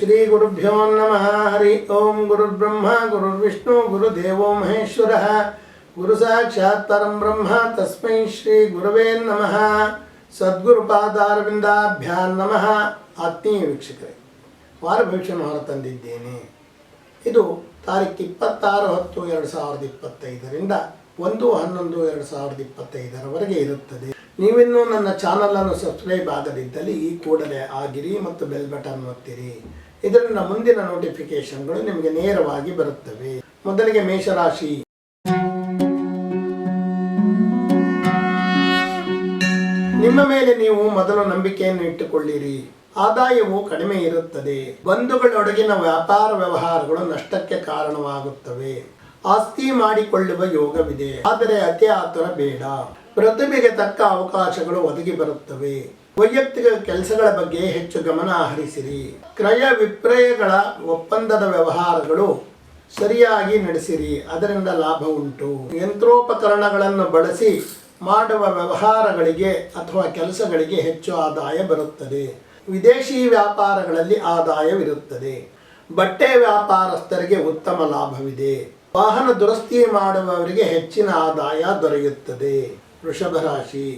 ಶ್ರೀ ಗುರುಭ್ಯೋ ನಮಃ. ಹರಿ ಓಂ. ಗುರುರ್ಬ್ರಹ್ಮ ಗುರುರ್ವಿಷ್ಣು ಗುರುದೇವೋ ಮಹೇಶ್ವರ ಗುರು ಸಾಕ್ಷಾತ್ ಪರಂ ಬ್ರಹ್ಮ ತಸ್ಮೈ ಶ್ರೀ ಗುರವೇ ನಮಃ. ಸದ್ಗುರುಪಾದಾರವಿಂದಾಭ್ಯಾಂ ನಮಃ. ಆತ್ಮೀಯ ವೀಕ್ಷಕರೇ, ವಾರ ಭವಿಷ್ಯವನ್ನು ಹೊರತಂದಿದ್ದೇನೆ. ಇದು ತಾರೀಖು 26/10/2025ರಿಂದ 1/11/2025 ಇರುತ್ತದೆ. ನೀವಿನ್ನೂ ನನ್ನ ಚಾನಲನ್ನು ಸಬ್ಸ್ಕ್ರೈಬ್ ಆಗದಿದ್ದಲ್ಲಿ ಈ ಕೂಡಲೇ ಆಗಿರಿ ಮತ್ತು ಬೆಲ್ ಬಟನ್ ಒತ್ತಿರಿ. ಇದರಿಂದ ಮುಂದಿನ ನೋಟಿಫಿಕೇಶನ್ಗಳು ನಿಮಗೆ ನೇರವಾಗಿ ಬರುತ್ತವೆ. ಮೊದಲಿಗೆ ಮೇಷರಾಶಿ. ನಿಮ್ಮ ಮೇಲೆ ನೀವು ಮೊದಲು ನಂಬಿಕೆಯನ್ನು ಇಟ್ಟುಕೊಳ್ಳಿರಿ. ಆದಾಯವು ಕಡಿಮೆ ಇರುತ್ತದೆ. ಬಂಧುಗಳೊಡಗಿನ ವ್ಯಾಪಾರ ವ್ಯವಹಾರಗಳು ನಷ್ಟಕ್ಕೆ ಕಾರಣವಾಗುತ್ತವೆ. ಆಸ್ತಿ ಮಾಡಿಕೊಳ್ಳುವ ಯೋಗವಿದೆ, ಆದರೆ ಅತಿ ಆತುರ ಬೇಡ. ಪ್ರತಿಭೆಗೆ ತಕ್ಕ ಅವಕಾಶಗಳು ಒದಗಿ ಬರುತ್ತವೆ. ವೈಯಕ್ತಿಕ ಕೆಲಸಗಳ ಬಗ್ಗೆ ಹೆಚ್ಚು ಗಮನ ಹರಿಸಿರಿ. ಕ್ರಯ ವಿಕ್ರಯಗಳ ಒಪ್ಪಂದದ ವ್ಯವಹಾರಗಳು ಸರಿಯಾಗಿ ನಡೆಸಿರಿ, ಅದರಿಂದ ಲಾಭ ಉಂಟು. ಯಂತ್ರೋಪಕರಣಗಳನ್ನು ಬಳಸಿ ಮಾಡುವ ವ್ಯವಹಾರಗಳಿಗೆ ಅಥವಾ ಕೆಲಸಗಳಿಗೆ ಹೆಚ್ಚು ಆದಾಯ ಬರುತ್ತದೆ. ವಿದೇಶಿ ವ್ಯಾಪಾರಗಳಲ್ಲಿ ಆದಾಯವಿರುತ್ತದೆ. ಬಟ್ಟೆ ವ್ಯಾಪಾರಸ್ಥರಿಗೆ ಉತ್ತಮ ಲಾಭವಿದೆ. ವಾಹನ ದುರಸ್ತಿ ಮಾಡುವವರಿಗೆ ಹೆಚ್ಚಿನ ಆದಾಯ ದೊರೆಯುತ್ತದೆ. ವೃಷಭ ರಾಶಿ.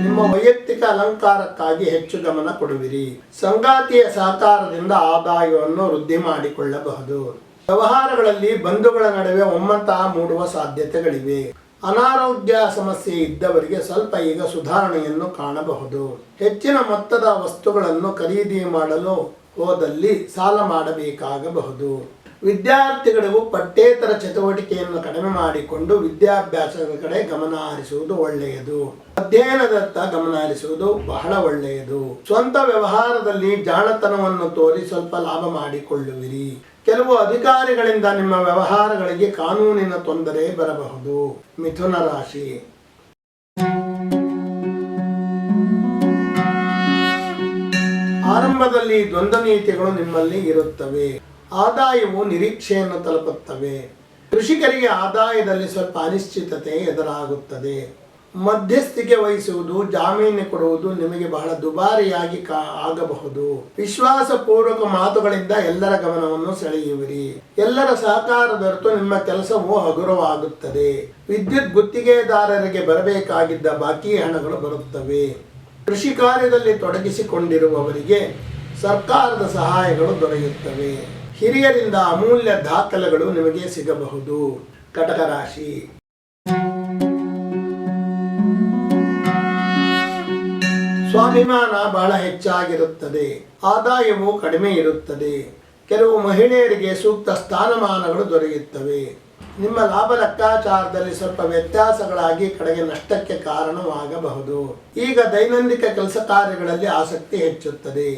ನಿಮ್ಮ ವೈಯಕ್ತಿಕ ಅಲಂಕಾರಕ್ಕಾಗಿ ಹೆಚ್ಚು ಗಮನ ಕೊಡುವಿರಿ. ಸಂಗಾತಿಯ ಸಹಕಾರದಿಂದ ಆದಾಯವನ್ನು ವೃದ್ಧಿ ಮಾಡಿಕೊಳ್ಳಬಹುದು. ವ್ಯವಹಾರಗಳಲ್ಲಿ ಬಂಧುಗಳ ನಡುವೆ ಒಮ್ಮತ ಮೂಡುವ ಸಾಧ್ಯತೆಗಳಿವೆ. ಅನಾರೋಗ್ಯ ಸಮಸ್ಯೆ ಇದ್ದವರಿಗೆ ಸ್ವಲ್ಪ ಈಗ ಸುಧಾರಣೆಯನ್ನು ಕಾಣಬಹುದು. ಹೆಚ್ಚಿನ ಮೊತ್ತದ ವಸ್ತುಗಳನ್ನು ಖರೀದಿ ಮಾಡಲು ಹೋದಲ್ಲಿ ಸಾಲ ಮಾಡಬೇಕಾಗಬಹುದು. ವಿದ್ಯಾರ್ಥಿಗಳಿಗೂ ಪಠ್ಯೇತರ ಚಟುವಟಿಕೆಯನ್ನು ಕಡಿಮೆ ಮಾಡಿಕೊಂಡು ವಿದ್ಯಾಭ್ಯಾಸದ ಕಡೆ ಗಮನ ಹರಿಸುವುದು ಒಳ್ಳೆಯದು. ಅಧ್ಯಯನದತ್ತ ಗಮನ ಹರಿಸುವುದು ಬಹಳ ಒಳ್ಳೆಯದು. ಸ್ವಂತ ವ್ಯವಹಾರದಲ್ಲಿ ಜಾಣತನವನ್ನು ತೋರಿ ಸ್ವಲ್ಪ ಲಾಭ ಮಾಡಿಕೊಳ್ಳುವಿರಿ. ಕೆಲವು ಅಧಿಕಾರಿಗಳಿಂದ ನಿಮ್ಮ ವ್ಯವಹಾರಗಳಿಗೆ ಕಾನೂನಿನ ತೊಂದರೆ ಬರಬಹುದು. ಮಿಥುನ ರಾಶಿ. ಆರಂಭದಲ್ಲಿ ದ್ವಂದ್ವ ನೀತಿಗಳು ನಿಮ್ಮಲ್ಲಿ ಇರುತ್ತವೆ. ಆದಾಯವು ನಿರೀಕ್ಷೆಯನ್ನು ತಲುಪುತ್ತವೆ. ಕೃಷಿಕರಿಗೆ ಆದಾಯದಲ್ಲಿ ಸ್ವಲ್ಪ ಅನಿಶ್ಚಿತತೆ ಎದುರಾಗುತ್ತದೆ. ಮಧ್ಯಸ್ಥಿಕೆ ವಹಿಸುವುದು, ಜಾಮೀನು ಕೊಡುವುದು ನಿಮಗೆ ಬಹಳ ದುಬಾರಿಯಾಗಿ ಆಗಬಹುದು. ವಿಶ್ವಾಸಪೂರ್ವಕ ಮಾತುಗಳಿಂದ ಎಲ್ಲರ ಗಮನವನ್ನು ಸೆಳೆಯುವಿರಿ. ಎಲ್ಲರ ಸಹಕಾರ ದೊರೆತು ನಿಮ್ಮ ಕೆಲಸವು ಹಗುರವಾಗುತ್ತದೆ. ವಿದ್ಯುತ್ ಗುತ್ತಿಗೆದಾರರಿಗೆ ಬರಬೇಕಾಗಿದ್ದ ಬಾಕಿ ಹಣಗಳು ಬರುತ್ತವೆ. ಕೃಷಿ ಕಾರ್ಯದಲ್ಲಿ ತೊಡಗಿಸಿಕೊಂಡಿರುವವರಿಗೆ ಸರ್ಕಾರದ ಸಹಾಯಗಳು ದೊರೆಯುತ್ತವೆ. ಹಿರಿಯರಿಂದ ಅಮೂಲ್ಯ ದಾಖಲೆಗಳು ನಿಮಗೆ ಸಿಗಬಹುದು. ಕಟಕ ರಾಶಿ. ಸ್ವಾಭಿಮಾನ ಬಹಳ ಹೆಚ್ಚಾಗಿರುತ್ತದೆ. ಆದಾಯವು ಕಡಿಮೆ ಇರುತ್ತದೆ. ಕೆಲವು ಮಹಿಳೆಯರಿಗೆ ಸೂಕ್ತ ಸ್ಥಾನಮಾನಗಳು ದೊರೆಯುತ್ತವೆ. ನಿಮ್ಮ ಲಾಭ ಲೆಕ್ಕಾಚಾರದಲ್ಲಿ ಸ್ವಲ್ಪ ವ್ಯತ್ಯಾಸಗಳಾಗಿ ಕಡೆಗೆ ನಷ್ಟಕ್ಕೆ ಕಾರಣವಾಗಬಹುದು. ಈಗ ದೈನಂದಿನ ಕೆಲಸ ಕಾರ್ಯಗಳಲ್ಲಿ ಆಸಕ್ತಿ ಹೆಚ್ಚುತ್ತದೆ.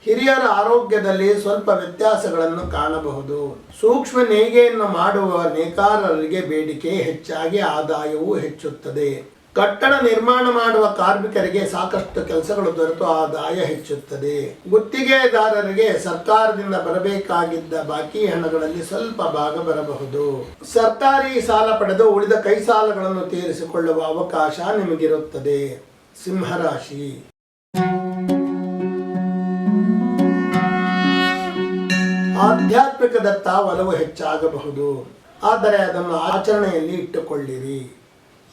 ಹಿರಿಯರ ಆರೋಗ್ಯದಲ್ಲಿ ಸ್ವಲ್ಪ ವ್ಯತ್ಯಾಸಗಳನ್ನು ಕಾಣಬಹುದು. ಸೂಕ್ಷ್ಮ ನೇಯ್ಗೆಯನ್ನು ಮಾಡುವ ನೇಕಾರರಿಗೆ ಬೇಡಿಕೆ ಹೆಚ್ಚಾಗಿ ಆದಾಯವೂ ಹೆಚ್ಚುತ್ತದೆ. ಕಟ್ಟಡ ನಿರ್ಮಾಣ ಮಾಡುವ ಕಾರ್ಮಿಕರಿಗೆ ಸಾಕಷ್ಟು ಕೆಲಸಗಳು ದೊರೆತು ಆದಾಯ ಹೆಚ್ಚುತ್ತದೆ. ಗುತ್ತಿಗೆದಾರರಿಗೆ ಸರ್ಕಾರದಿಂದ ಬರಬೇಕಾಗಿದ್ದ ಬಾಕಿ ಹಣಗಳಲ್ಲಿ ಸ್ವಲ್ಪ ಭಾಗ ಬರಬಹುದು. ಸರ್ಕಾರಿ ಸಾಲ ಪಡೆದು ಉಳಿದ ಕೈ ಸಾಲಗಳನ್ನು ತೀರಿಸಿಕೊಳ್ಳುವ ಅವಕಾಶ ನಿಮಗಿರುತ್ತದೆ. ಸಿಂಹರಾಶಿ. ಆಧ್ಯಾತ್ಮಿಕದತ್ತ ಒಲವು ಹೆಚ್ಚಾಗಬಹುದು, ಆದರೆ ಅದನ್ನು ಆಚರಣೆಯಲ್ಲಿ ಇಟ್ಟುಕೊಳ್ಳಿರಿ.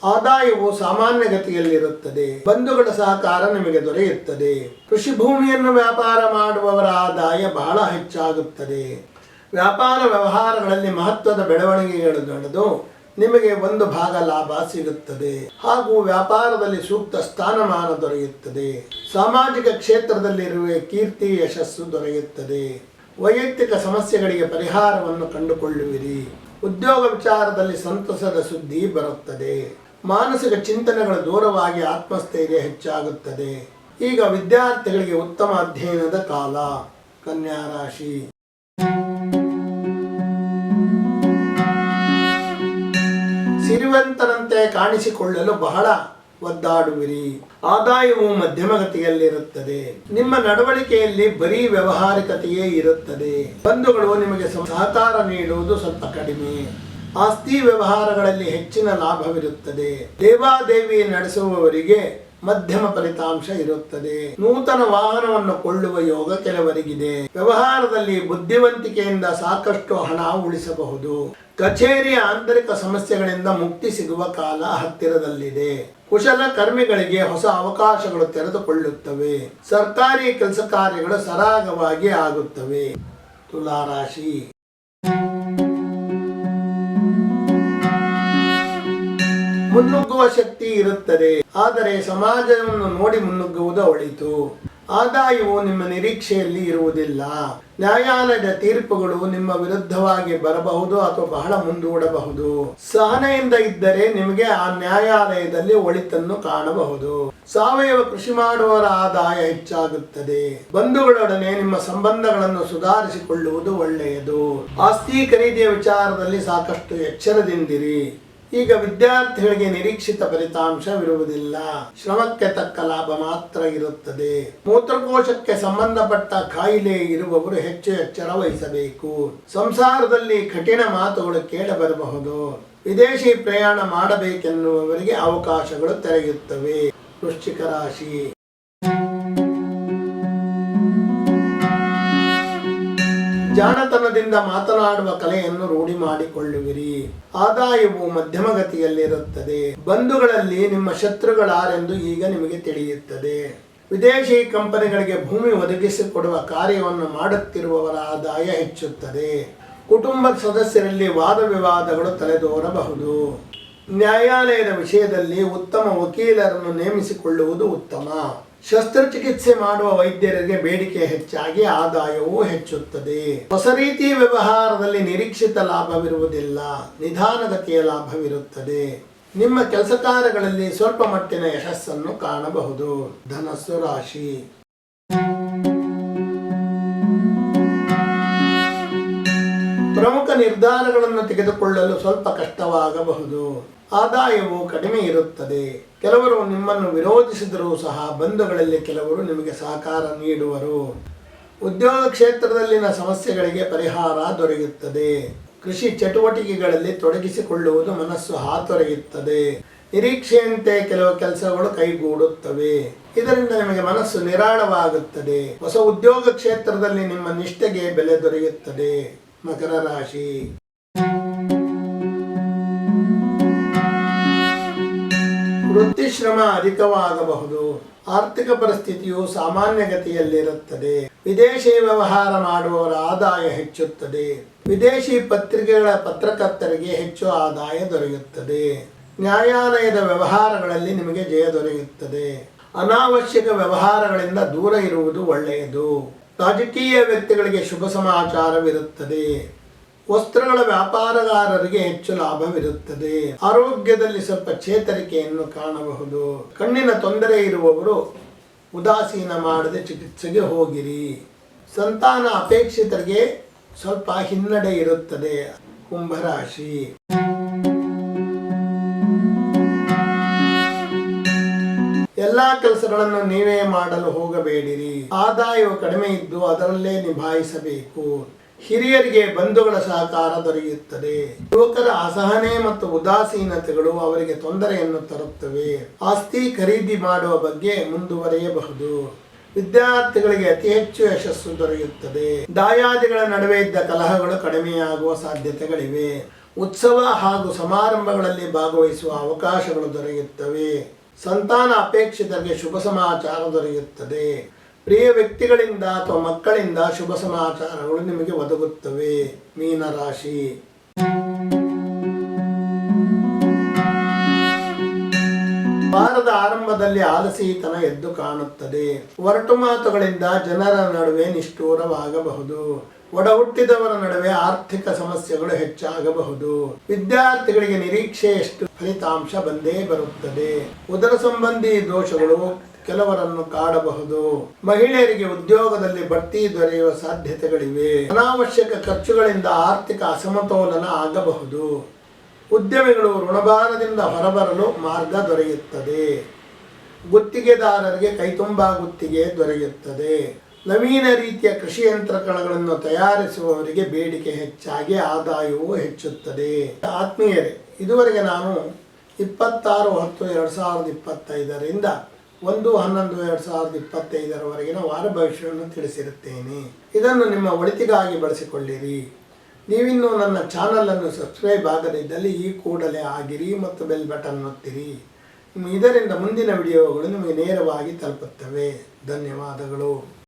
ಆದಾಯವು ಸಾಮಾನ್ಯ ಗತಿಯಲ್ಲಿರುತ್ತದೆ. ಬಂಧುಗಳ ಸಹಕಾರ ನಿಮಗೆ ದೊರೆಯುತ್ತದೆ. ಕೃಷಿ ಭೂಮಿಯನ್ನು ವ್ಯಾಪಾರ ಮಾಡುವವರ ಆದಾಯ ಬಹಳ ಹೆಚ್ಚಾಗುತ್ತದೆ. ವ್ಯಾಪಾರ ವ್ಯವಹಾರಗಳಲ್ಲಿ ಮಹತ್ವದ ಬೆಳವಣಿಗೆಗಳು ನಡೆದು ನಿಮಗೆ ಒಂದು ಭಾಗ ಲಾಭ ಸಿಗುತ್ತದೆ. ಹಾಗೂ ವ್ಯಾಪಾರದಲ್ಲಿ ಸೂಕ್ತ ಸ್ಥಾನಮಾನ ದೊರೆಯುತ್ತದೆ. ಸಾಮಾಜಿಕ ಕ್ಷೇತ್ರದಲ್ಲಿರುವ ಕೀರ್ತಿ ಯಶಸ್ಸು ದೊರೆಯುತ್ತದೆ. ವೈಯಕ್ತಿಕ ಸಮಸ್ಯೆಗಳಿಗೆ ಪರಿಹಾರವನ್ನು ಕಂಡುಕೊಳ್ಳುವಿರಿ. ಉದ್ಯೋಗ ವಿಚಾರದಲ್ಲಿ ಸಂತಸದ ಸುದ್ದಿ ಬರುತ್ತದೆ. ಮಾನಸಿಕ ಚಿಂತನೆಗಳ ದೂರವಾಗಿ ಆತ್ಮಸ್ಥೈರ್ಯ ಹೆಚ್ಚಾಗುತ್ತದೆ. ಈಗ ವಿದ್ಯಾರ್ಥಿಗಳಿಗೆ ಉತ್ತಮ ಅಧ್ಯಯನದ ಕಾಲ. ಕನ್ಯಾ ರಾಶಿ. ಸಿರಿವಂತರಂತೆ ಕಾಣಿಸಿಕೊಳ್ಳಲು ಬಹಳ ಒದ್ದಾಡುವಿರಿ. ಆದಾಯವು ಮಧ್ಯಮಗತಿಯಲ್ಲಿರುತ್ತದೆ. ನಿಮ್ಮ ನಡವಳಿಕೆಯಲ್ಲಿ ಬರೀ ವ್ಯವಹಾರಿಕತೆಯೇ ಇರುತ್ತದೆ. ಬಂಧುಗಳು ನಿಮಗೆ ಸಹಕಾರ ನೀಡುವುದು ಸ್ವಲ್ಪ ಕಡಿಮೆ. ಆಸ್ತಿ ವ್ಯವಹಾರಗಳಲ್ಲಿ ಹೆಚ್ಚಿನ ಲಾಭವಿರುತ್ತದೆ. ದೇವಾದೇವಿ ನಡೆಸುವವರಿಗೆ ಮಧ್ಯಮ ಫಲಿತಾಂಶ ಇರುತ್ತದೆ. ನೂತನ ವಾಹನವನ್ನು ಕೊಳ್ಳುವ ಯೋಗ ಕೆಲವರಿಗಿದೆ. ವ್ಯವಹಾರದಲ್ಲಿ ಬುದ್ಧಿವಂತಿಕೆಯಿಂದ ಸಾಕಷ್ಟು ಹಣ ಉಳಿಸಬಹುದು. ಕಚೇರಿಯ ಆಂತರಿಕ ಸಮಸ್ಯೆಗಳಿಂದ ಮುಕ್ತಿ ಸಿಗುವ ಕಾಲ ಹತ್ತಿರದಲ್ಲಿದೆ. ಕುಶಲ ಕರ್ಮಿಗಳಿಗೆ ಹೊಸ ಅವಕಾಶಗಳು ತೆರೆದುಕೊಳ್ಳುತ್ತವೆ. ಸರ್ಕಾರಿ ಕೆಲಸ ಕಾರ್ಯಗಳು ಸರಾಗವಾಗಿ ಆಗುತ್ತವೆ. ತುಲಾರಾಶಿ. ಮುನ್ನುಗ್ಗುವ ಶಕ್ತಿ ಇರುತ್ತದೆ, ಆದರೆ ಸಮಾಜವನ್ನು ನೋಡಿ ಮುನ್ನುಗ್ಗುವುದು ಒಳಿತು. ಆದಾಯವು ನಿಮ್ಮ ನಿರೀಕ್ಷೆಯಲ್ಲಿ ಇರುವುದಿಲ್ಲ. ನ್ಯಾಯಾಲಯದ ತೀರ್ಪುಗಳು ನಿಮ್ಮ ವಿರುದ್ಧವಾಗಿ ಬರಬಹುದು ಅಥವಾ ಬಹಳ ಮುಂದೂಡಬಹುದು. ಸಹನೆಯಿಂದ ಇದ್ದರೆ ನಿಮಗೆ ಆ ನ್ಯಾಯಾಲಯದಲ್ಲಿ ಒಳಿತನ್ನು ಕಾಣಬಹುದು. ಸಾವಯವ ಕೃಷಿ ಮಾಡುವವರ ಆದಾಯ ಹೆಚ್ಚಾಗುತ್ತದೆ. ಬಂಧುಗಳೊಡನೆ ನಿಮ್ಮ ಸಂಬಂಧಗಳನ್ನು ಸುಧಾರಿಸಿಕೊಳ್ಳುವುದು ಒಳ್ಳೆಯದು. ಆಸ್ತಿ ಖರೀದಿಯ ವಿಚಾರದಲ್ಲಿ ಸಾಕಷ್ಟು ಎಚ್ಚರದಿಂದಿರಿ. ಈಗ ವಿದ್ಯಾರ್ಥಿಗಳಿಗೆ ನಿರೀಕ್ಷಿತ ಫಲಿತಾಂಶವಿರುವುದಿಲ್ಲ. ಶ್ರಮಕ್ಕೆ ತಕ್ಕ ಲಾಭ ಮಾತ್ರ ಇರುತ್ತದೆ. ಮೂತ್ರಕೋಶಕ್ಕೆ ಸಂಬಂಧಪಟ್ಟ ಕಾಯಿಲೆ ಇರುವವರು ಹೆಚ್ಚು ಎಚ್ಚರ ವಹಿಸಬೇಕು. ಸಂಸಾರದಲ್ಲಿ ಕಠಿಣ ಮಾತುಗಳು ಕೇಳಬರಬಹುದು. ವಿದೇಶಿ ಪ್ರಯಾಣ ಮಾಡಬೇಕೆನ್ನುವವರಿಗೆ ಅವಕಾಶಗಳು ತೆರೆಯುತ್ತವೆ. ವೃಶ್ಚಿಕ ರಾಶಿ. ಜಾಣತನದಿಂದ ಮಾತನಾಡುವ ಕಲೆಯನ್ನು ರೂಢಿ ಮಾಡಿಕೊಳ್ಳುವಿರಿ. ಆದಾಯವು ಮಧ್ಯಮಗತಿಯಲ್ಲಿರುತ್ತದೆ. ಬಂಧುಗಳಲ್ಲಿ ನಿಮ್ಮ ಶತ್ರುಗಳಾರೆಂದು ಈಗ ನಿಮಗೆ ತಿಳಿಯುತ್ತದೆ. ವಿದೇಶಿ ಕಂಪನಿಗಳಿಗೆ ಭೂಮಿ ಒದಗಿಸಿಕೊಡುವ ಕಾರ್ಯವನ್ನು ಮಾಡುತ್ತಿರುವವರ ಆದಾಯ ಹೆಚ್ಚುತ್ತದೆ. ಕುಟುಂಬದ ಸದಸ್ಯರಲ್ಲಿ ವಾದ ವಿವಾದಗಳು ತಲೆದೋರಬಹುದು. ನ್ಯಾಯಾಲಯದ ವಿಷಯದಲ್ಲಿ ಉತ್ತಮ ವಕೀಲರನ್ನು ನೇಮಿಸಿಕೊಳ್ಳುವುದು ಉತ್ತಮ. ಶಸ್ತ್ರಚಿಕಿತ್ಸೆ ಮಾಡುವ ವೈದ್ಯರಿಗೆ ಬೇಡಿಕೆ ಹೆಚ್ಚಾಗಿ ಆದಾಯವೂ ಹೆಚ್ಚುತ್ತದೆ. ಹೊಸ ರೀತಿ ವ್ಯವಹಾರದಲ್ಲಿ ನಿರೀಕ್ಷಿತ ಲಾಭವಿರುವುದಿಲ್ಲ, ನಿಧಾನಗತಿಯ ಲಾಭವಿರುತ್ತದೆ. ನಿಮ್ಮ ಕೆಲಸ ಕಾರ್ಯಗಳಲ್ಲಿ ಸ್ವಲ್ಪ ಮಟ್ಟಿನ ಯಶಸ್ಸನ್ನು ಕಾಣಬಹುದು. ಧನಸ್ಸು ರಾಶಿ. ಪ್ರಮುಖ ನಿರ್ಧಾರಗಳನ್ನು ತೆಗೆದುಕೊಳ್ಳಲು ಸ್ವಲ್ಪ ಕಷ್ಟವಾಗಬಹುದು. ಆದಾಯವು ಕಡಿಮೆ ಇರುತ್ತದೆ. ಕೆಲವರು ನಿಮ್ಮನ್ನು ವಿರೋಧಿಸಿದರೂ ಸಹ ಬಂಧುಗಳಲ್ಲಿ ಕೆಲವರು ನಿಮಗೆ ಸಹಕಾರ ನೀಡುವರು. ಉದ್ಯೋಗ ಕ್ಷೇತ್ರದಲ್ಲಿನ ಸಮಸ್ಯೆಗಳಿಗೆ ಪರಿಹಾರ ದೊರೆಯುತ್ತದೆ. ಕೃಷಿ ಚಟುವಟಿಕೆಗಳಲ್ಲಿ ತೊಡಗಿಸಿಕೊಳ್ಳುವುದು ಮನಸ್ಸು ಹಾತೊರೆಯುತ್ತದೆ. ನಿರೀಕ್ಷೆಯಂತೆ ಕೆಲವು ಕೆಲಸಗಳು ಕೈಗೂಡುತ್ತವೆ. ಇದರಿಂದ ನಿಮಗೆ ಮನಸ್ಸು ನಿರಾಳವಾಗುತ್ತದೆ. ಹೊಸ ಉದ್ಯೋಗ ಕ್ಷೇತ್ರದಲ್ಲಿ ನಿಮ್ಮ ನಿಷ್ಠೆಗೆ ಬೆಲೆ ದೊರೆಯುತ್ತದೆ. ಮಕರ ರಾಶಿ. ವೃತ್ತಿ ಶ್ರಮ ಅಧಿಕವಾಗಬಹುದು. ಆರ್ಥಿಕ ಪರಿಸ್ಥಿತಿಯು ಸಾಮಾನ್ಯ ಗತಿಯಲ್ಲಿರುತ್ತದೆ. ವಿದೇಶಿ ವ್ಯವಹಾರ ಮಾಡುವವರ ಆದಾಯ ಹೆಚ್ಚುತ್ತದೆ. ವಿದೇಶಿ ಪತ್ರಿಕೆಗಳ ಪತ್ರಕರ್ತರಿಗೆ ಹೆಚ್ಚು ಆದಾಯ ದೊರೆಯುತ್ತದೆ. ನ್ಯಾಯಾಲಯದ ವ್ಯವಹಾರಗಳಲ್ಲಿ ನಿಮಗೆ ಜಯ ದೊರೆಯುತ್ತದೆ. ಅನಾವಶ್ಯಕ ವ್ಯವಹಾರಗಳಿಂದ ದೂರ ಇರುವುದು ಒಳ್ಳೆಯದು. ರಾಜಕೀಯ ವ್ಯಕ್ತಿಗಳಿಗೆ ಶುಭ ಸಮಾಚಾರವಿರುತ್ತದೆ. ವಸ್ತ್ರಗಳ ವ್ಯಾಪಾರಗಾರರಿಗೆ ಹೆಚ್ಚು ಲಾಭವಿರುತ್ತದೆ. ಆರೋಗ್ಯದಲ್ಲಿ ಸ್ವಲ್ಪ ಚೇತರಿಕೆಯನ್ನು ಕಾಣಬಹುದು. ಕಣ್ಣಿನ ತೊಂದರೆ ಇರುವವರು ಉದಾಸೀನ ಮಾಡದೆ ಚಿಕಿತ್ಸೆಗೆ ಹೋಗಿರಿ. ಸಂತಾನ ಅಪೇಕ್ಷಿತರಿಗೆ ಸ್ವಲ್ಪ ಹಿನ್ನಡೆ ಇರುತ್ತದೆ. ಕುಂಭರಾಶಿ. ಎಲ್ಲಾ ಕೆಲಸಗಳನ್ನು ನೀವೇ ಮಾಡಲು ಹೋಗಬೇಡಿರಿ. ಆದಾಯವು ಕಡಿಮೆ ಇದ್ದು ಅದರಲ್ಲೇ ನಿಭಾಯಿಸಬೇಕು. ಹಿರಿಯರಿಗೆ ಬಂಧುಗಳ ಸಹಕಾರ ದೊರೆಯುತ್ತದೆ. ಯುವಕರ ಅಸಹನೆ ಮತ್ತು ಉದಾಸೀನತೆಗಳು ಅವರಿಗೆ ತೊಂದರೆಯನ್ನು ತರುತ್ತವೆ. ಆಸ್ತಿ ಖರೀದಿ ಮಾಡುವ ಬಗ್ಗೆ ಮುಂದುವರಿಯಬಹುದು. ವಿದ್ಯಾರ್ಥಿಗಳಿಗೆ ಅತಿ ಹೆಚ್ಚು ಯಶಸ್ಸು ದೊರೆಯುತ್ತದೆ. ದಾಯಾದಿಗಳ ನಡುವೆ ಇದ್ದ ಕಲಹಗಳು ಕಡಿಮೆಯಾಗುವ ಸಾಧ್ಯತೆಗಳಿವೆ. ಉತ್ಸವ ಹಾಗೂ ಸಮಾರಂಭಗಳಲ್ಲಿ ಭಾಗವಹಿಸುವ ಅವಕಾಶಗಳು ದೊರೆಯುತ್ತವೆ. ಸಂತಾನ ಅಪೇಕ್ಷಿತರಿಗೆ ಶುಭ ಸಮಾಚಾರ ದೊರೆಯುತ್ತದೆ. ಪ್ರಿಯ ವ್ಯಕ್ತಿಗಳಿಂದ ಅಥವಾ ಮಕ್ಕಳಿಂದ ಶುಭ ಸಮಾಚಾರಗಳು ನಿಮಗೆ ಒದಗುತ್ತವೆ. ಮೀನರಾಶಿ. ವಾರದ ಆರಂಭದಲ್ಲಿ ಆಲಸಿತನ ಎದ್ದು ಕಾಣುತ್ತದೆ. ಒರಟು ಮಾತುಗಳಿಂದ ಜನರ ನಡುವೆ ನಿಷ್ಠೂರವಾಗಬಹುದು. ಒಡ ಹುಟ್ಟಿದವರ ನಡುವೆ ಆರ್ಥಿಕ ಸಮಸ್ಯೆಗಳು ಹೆಚ್ಚಾಗಬಹುದು. ವಿದ್ಯಾರ್ಥಿಗಳಿಗೆ ನಿರೀಕ್ಷೆಯಷ್ಟು ಫಲಿತಾಂಶ ಬಂದೇ ಬರುತ್ತದೆ. ಉದರ ಸಂಬಂಧಿ ದೋಷಗಳು ಕೆಲವರನ್ನು ಕಾಡಬಹುದು. ಮಹಿಳೆಯರಿಗೆ ಉದ್ಯೋಗದಲ್ಲಿ ಬಡ್ತಿ ದೊರೆಯುವ ಸಾಧ್ಯತೆಗಳಿವೆ. ಅನಾವಶ್ಯಕ ಖರ್ಚುಗಳಿಂದ ಆರ್ಥಿಕ ಅಸಮತೋಲನ ಆಗಬಹುದು. ಉದ್ಯಮಿಗಳು ಋಣಭಾರದಿಂದ ಹೊರಬರಲು ಮಾರ್ಗ ದೊರೆಯುತ್ತದೆ. ಗುತ್ತಿಗೆದಾರರಿಗೆ ಕೈತುಂಬಾ ಗುತ್ತಿಗೆ ದೊರೆಯುತ್ತದೆ. ನವೀನ ರೀತಿಯ ಕೃಷಿ ಯಂತ್ರಗಳನ್ನು ತಯಾರಿಸುವವರಿಗೆ ಬೇಡಿಕೆ ಹೆಚ್ಚಾಗಿ ಆದಾಯವೂ ಹೆಚ್ಚುತ್ತದೆ. ಆತ್ಮೀಯರೇ, ಇದುವರೆಗೆ ನಾನು 26/10/2025 1/11/2025 ವಾರ ಭವಿಷ್ಯವನ್ನು ತಿಳಿಸಿರುತ್ತೇನೆ. ಇದನ್ನು ನಿಮ್ಮ ಒಳಿತಿಗಾಗಿ ಬಳಸಿಕೊಳ್ಳಿರಿ. ನೀವಿನ್ನೂ ನನ್ನ ಚಾನಲನ್ನು ಸಬ್ಸ್ಕ್ರೈಬ್ ಆಗದಿದ್ದಲ್ಲಿ ಈ ಕೂಡಲೇ ಆಗಿರಿ ಮತ್ತು ಬೆಲ್ ಬಟನ್ ಒತ್ತಿರಿ. ಇದರಿಂದ ಮುಂದಿನ ವಿಡಿಯೋಗಳು ನಿಮಗೆ ನೇರವಾಗಿ ತಲುಪುತ್ತವೆ. ಧನ್ಯವಾದಗಳು.